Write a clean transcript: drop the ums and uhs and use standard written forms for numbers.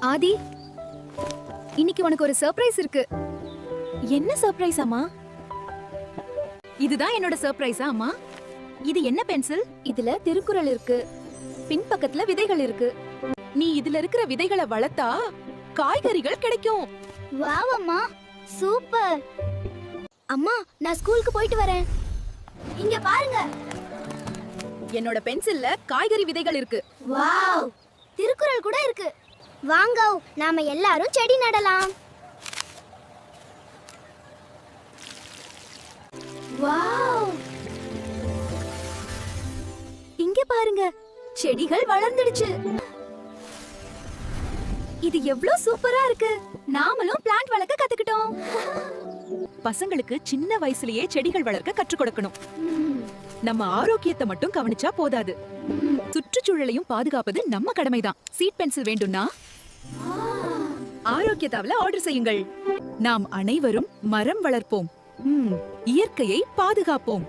ஆதி, இன்னைக்கு உனக்கு ஒரு சர்ப்ரைஸ் இருக்கு. என்ன சர்ப்ரைஸ் அம்மா? இதுதான் என்னோட சர்ப்ரைஸா அம்மா? இது என்ன பென்சில்? இதுல திருக்குறள் இருக்கு, பின்பக்கத்துல விதைகள் இருக்கு. நீ இதுல இருக்கிற விதைகளை வளர்த்தா காய்கறிகள் கிடைக்கும். வாவ் அம்மா, சூப்பர். அம்மா, நான் ஸ்கூலுக்கு போயிட்டு வரேன். இங்க பாருங்க, என்னோட பென்சில்ல காய்கறி விதைகள் இருக்கு. வாவ், திருக்குறள் கூட இருக்கு. வாங்க, நாம எல்லாரும் செடி நடலாம். வாவ், இங்க பாருங்க, செடிகள் வளர்ந்துடுச்சு. இது எவ்வளவு சூப்பரா இருக்கு. நாமளும் பிளான்ட் வளர்க்க கத்துக்கிட்டோம். பசங்களுக்கு சின்ன வயசுலயே செடிகள் வளர்க்க கற்றுக் கொடுக்கணும். நம்ம ஆரோக்கியத்தை மட்டும் கவனிச்சா போதாது, சுற்றுச்சூழலையும் பாதுகாப்பது நம்ம கடமைதான். சீட் பென்சில் வேண்டும்னா ஆரோக்கியத்தாவில ஆர்டர் செய்யுங்கள். நாம் அனைவரும் மரம் வளர்ப்போம், இயற்கையை பாதுகாப்போம்.